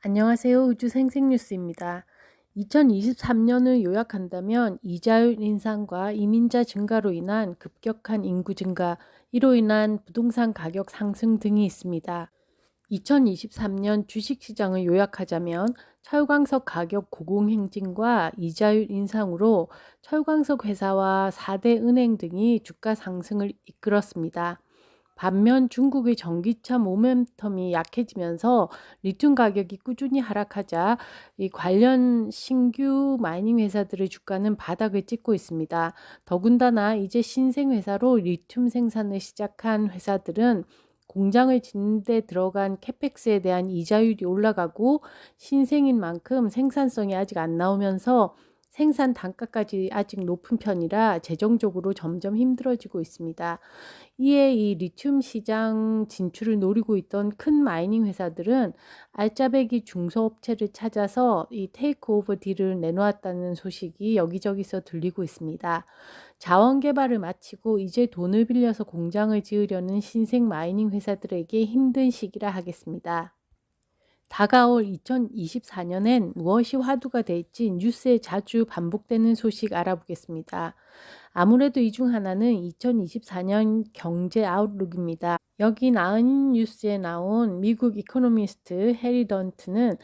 안녕하세요. 우주 생생뉴스입니다. 2023년을 요약한다면 이자율 인상과 이민자 증가로 인한 급격한 인구 증가, 이로 인한 부동산 가격 상승 등이 있습니다. 2023년 주식시장을 요약하자면 철광석 가격 고공행진과 이자율 인상으로 철광석 회사와 4대 은행 등이 주가 상승을 이끌었습니다. 반면 중국의 전기차 모멘텀이 약해지면서 리튬 가격이 꾸준히 하락하자 이 관련 신규 마이닝 회사들의 주가는 바닥을 찍고 있습니다. 더군다나 이제 신생 회사로 리튬 생산을 시작한 회사들은 공장을 짓는 데 들어간 캐펙스에 대한 이자율이 올라가고 신생인 만큼 생산성이 아직 안 나오면서 생산 단가까지 아직 높은 편이라 재정적으로 점점 힘들어지고 있습니다. 이에 이 리튬 시장 진출을 노리고 있던 큰 마이닝 회사들은 알짜배기 중소업체를 찾아서 이 테이크오버 딜을 내놓았다는 소식이 여기저기서 들리고 있습니다. 자원 개발을 마치고 이제 돈을 빌려서 공장을 지으려는 신생 마이닝 회사들에게 힘든 시기라 하겠습니다. 다가올 2024년엔 무엇이 화두가 될지 뉴스에 자주 반복되는 소식 알아보겠습니다. 아무래도 이 중 하나는 2024년 경제 아웃룩입니다. 여기 나은 뉴스에 나온 미국 이코노미스트 해리 던트는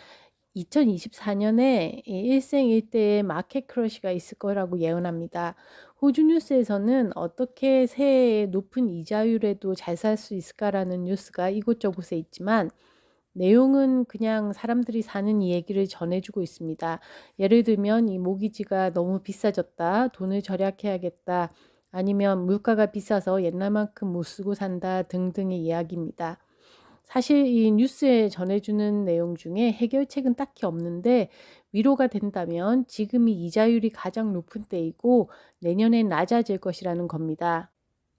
2024년에 일생일대의 마켓 크러쉬가 있을 거라고 예언합니다. 호주 뉴스에서는 어떻게 새해에 높은 이자율에도 잘 살 수 있을까라는 뉴스가 이곳저곳에 있지만 내용은 그냥 사람들이 사는 이 얘기를 전해주고 있습니다. 예를 들면 이 모기지가 너무 비싸졌다, 돈을 절약해야겠다, 아니면 물가가 비싸서 옛날만큼 못 쓰고 산다 등등의 이야기입니다. 사실 이 뉴스에 전해주는 내용 중에 해결책은 딱히 없는데 위로가 된다면 지금이 이자율이 가장 높은 때이고 내년엔 낮아질 것이라는 겁니다.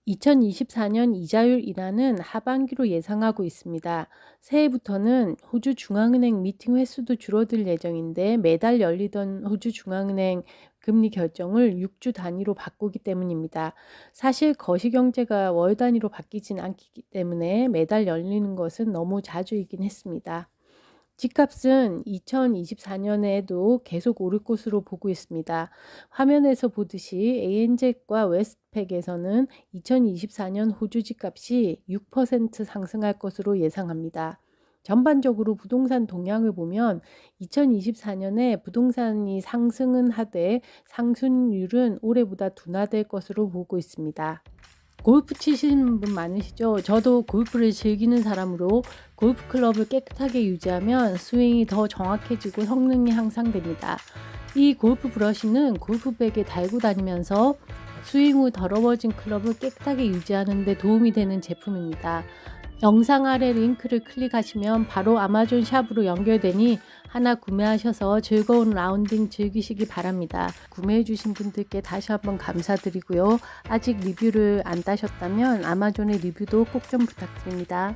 2024년 이자율 인하는 하반기로 예상하고 있습니다. 새해부터는 호주 중앙은행 미팅 횟수도 줄어들 예정인데 매달 열리던 호주 중앙은행 금리 결정을 6주 단위로 바꾸기 때문입니다. 사실 거시경제가 월 단위로 바뀌진 않기 때문에 매달 열리는 것은 너무 자주이긴 했습니다. 집값은 2024년에도 계속 오를 것으로 보고 있습니다. 화면에서 보듯이 ANZ과 웨스트팩에서는 2024년 호주 집값이 6% 상승할 것으로 예상합니다. 전반적으로 부동산 동향을 보면 2024년에 부동산이 상승은 하되 상승률은 올해보다 둔화될 것으로 보고 있습니다. 골프 치시는 분 많으시죠? 저도 골프를 즐기는 사람으로 골프 클럽을 깨끗하게 유지하면 스윙이 더 정확해지고 성능이 향상됩니다. 이 골프 브러쉬는 골프백에 달고 다니면서 스윙 후 더러워진 클럽을 깨끗하게 유지하는 데 도움이 되는 제품입니다. 영상 아래 링크를 클릭하시면 바로 아마존 샵으로 연결되니 하나 구매하셔서 즐거운 라운딩 즐기시기 바랍니다. 구매해주신 분들께 다시 한번 감사드리고요. 아직 리뷰를 안 따셨다면 아마존의 리뷰도 꼭 좀 부탁드립니다.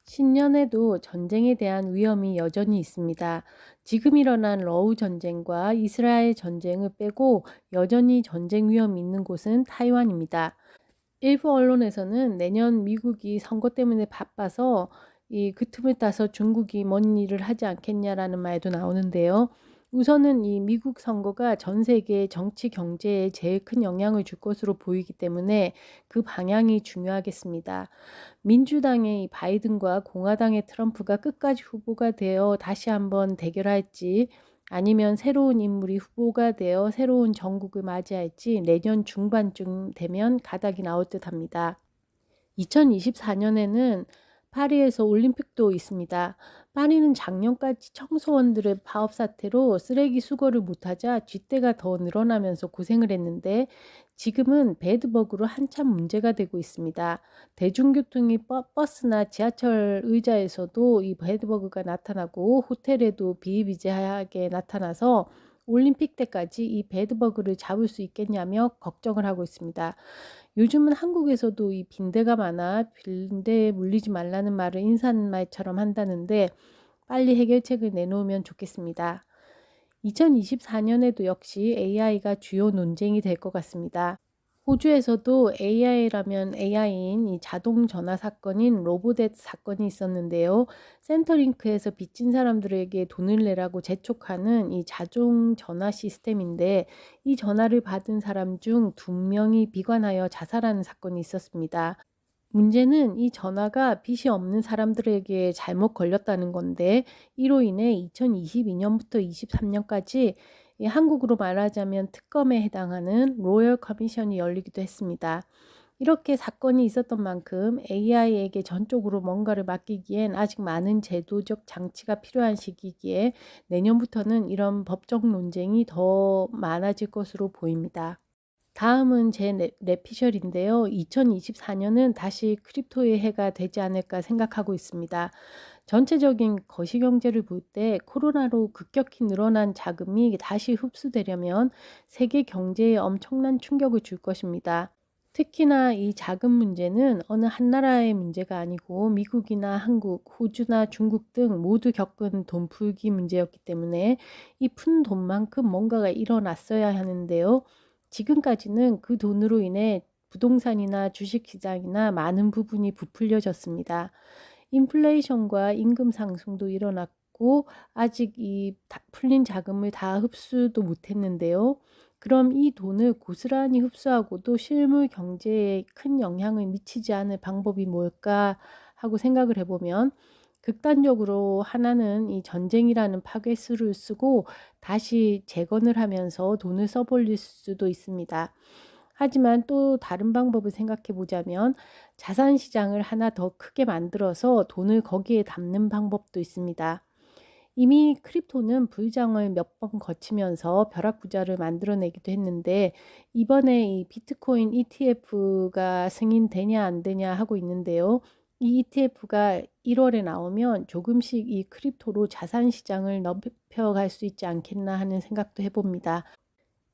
신년에도 전쟁에 대한 위험이 여전히 있습니다. 지금 일어난 러우 전쟁과 이스라엘 전쟁을 빼고 여전히 전쟁 위험이 있는 곳은 타이완입니다. 일부 언론에서는 내년 미국이 선거 때문에 바빠서 그 틈을 따서 중국이 뭔 일을 하지 않겠냐라는 말도 나오는데요. 우선은 이 미국 선거가 전 세계 정치 경제에 제일 큰 영향을 줄 것으로 보이기 때문에 그 방향이 중요하겠습니다. 민주당의 바이든과 공화당의 트럼프가 끝까지 후보가 되어 다시 한번 대결할지 아니면 새로운 인물이 후보가 되어 새로운 정국을 맞이할지 내년 중반쯤 되면 가닥이 나올 듯합니다. 2024년에는 파리에서 올림픽도 있습니다. 파리는 작년까지 청소원들의 파업 사태로 쓰레기 수거를 못하자 쥐떼가 더 늘어나면서 고생을 했는데 지금은 배드버그로 한참 문제가 되고 있습니다. 대중교통이 버스나 지하철 의자에서도 이 배드버그가 나타나고 호텔에도 비일비재하게 나타나서 올림픽 때까지 이 배드버그를 잡을 수 있겠냐며 걱정을 하고 있습니다. 요즘은 한국에서도 이 빈대가 많아 빈대에 물리지 말라는 말을 인사말처럼 한다는데 빨리 해결책을 내놓으면 좋겠습니다. 2024년에도 역시 AI가 주요 논쟁이 될 것 같습니다. 호주에서도 AI라면 AI인 이 자동 전화 사건인 로보뎃 사건이 있었는데요. 센터링크에서 빚진 사람들에게 돈을 내라고 재촉하는 이 자동 전화 시스템인데, 이 전화를 받은 사람 중 2명이 비관하여 자살하는 사건이 있었습니다. 문제는 이 전화가 빚이 없는 사람들에게 잘못 걸렸다는 건데, 이로 인해 2022년부터 23년까지 한국으로 말하자면 특검에 해당하는 로열 커미션이 열리기도 했습니다. 이렇게 사건이 있었던 만큼 AI에게 전적으로 뭔가를 맡기기엔 아직 많은 제도적 장치가 필요한 시기이기에 내년부터는 이런 법적 논쟁이 더 많아질 것으로 보입니다. 다음은 제 뇌피셜인데요. 2024년은 다시 크립토의 해가 되지 않을까 생각하고 있습니다. 전체적인 거시경제를 볼 때 코로나로 급격히 늘어난 자금이 다시 흡수되려면 세계 경제에 엄청난 충격을 줄 것입니다. 특히나 이 자금 문제는 어느 한 나라의 문제가 아니고 미국이나 한국, 호주나 중국 등 모두 겪은 돈풀기 문제였기 때문에 이 푼 돈만큼 뭔가가 일어났어야 하는데요. 지금까지는 그 돈으로 인해 부동산이나 주식시장이나 많은 부분이 부풀려졌습니다. 인플레이션과 임금 상승도 일어났고 아직 이 풀린 자금을 다 흡수도 못했는데요. 그럼 이 돈을 고스란히 흡수하고도 실물 경제에 큰 영향을 미치지 않을 방법이 뭘까 하고 생각을 해보면, 극단적으로 하나는 이 전쟁이라는 파괴수를 쓰고 다시 재건을 하면서 돈을 써버릴 수도 있습니다. 하지만 또 다른 방법을 생각해 보자면 자산 시장을 하나 더 크게 만들어서 돈을 거기에 담는 방법도 있습니다. 이미 크립토는 불장을 몇 번 거치면서 벼락부자를 만들어내기도 했는데, 이번에 이 비트코인 ETF가 승인되냐 안 되냐 하고 있는데요. 이 ETF가 1월에 나오면 조금씩 이 크립토로 자산 시장을 넓혀갈 수 있지 않겠나 하는 생각도 해봅니다.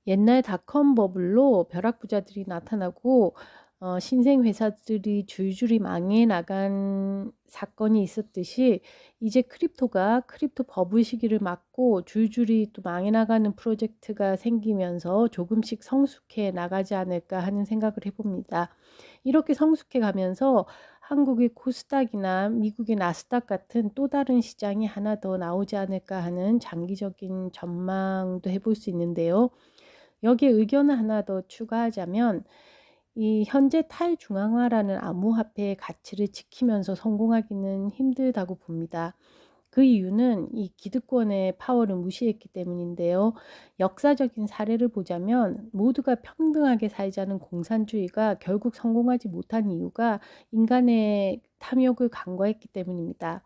옛날 닷컴 버블로 벼락부자들이 나타나고 신생 회사들이 줄줄이 망해 나간 사건이 있었듯이, 이제 크립토가 크립토 버블 시기를 맞고 줄줄이 또 망해 나가는 프로젝트가 생기면서 조금씩 성숙해 나가지 않을까 하는 생각을 해봅니다. 이렇게 성숙해 가면서 한국의 코스닥이나 미국의 나스닥 같은 또 다른 시장이 하나 더 나오지 않을까 하는 장기적인 전망도 해볼 수 있는데요. 여기에 의견을 하나 더 추가하자면, 이 현재 탈중앙화라는 암호화폐의 가치를 지키면서 성공하기는 힘들다고 봅니다. 그 이유는 이 기득권의 파워를 무시했기 때문인데요. 역사적인 사례를 보자면 모두가 평등하게 살자는 공산주의가 결국 성공하지 못한 이유가 인간의 탐욕을 간과했기 때문입니다.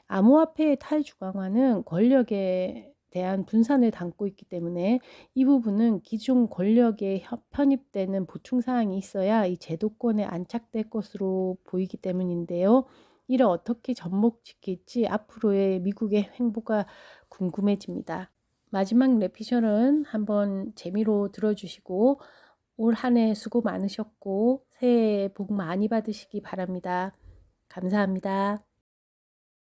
암호화폐의 탈중앙화는 권력에 대한 분산을 담고 있기 때문에 이 부분은 기존 권력에 편입되는 보충사항이 있어야 이 제도권에 안착될 것으로 보이기 때문인데요. 이를 어떻게 접목시킬지 앞으로의 미국의 행보가 궁금해집니다. 마지막 레피셜은 한번 재미로 들어주시고 올 한 해 수고 많으셨고 새해 복 많이 받으시기 바랍니다. 감사합니다.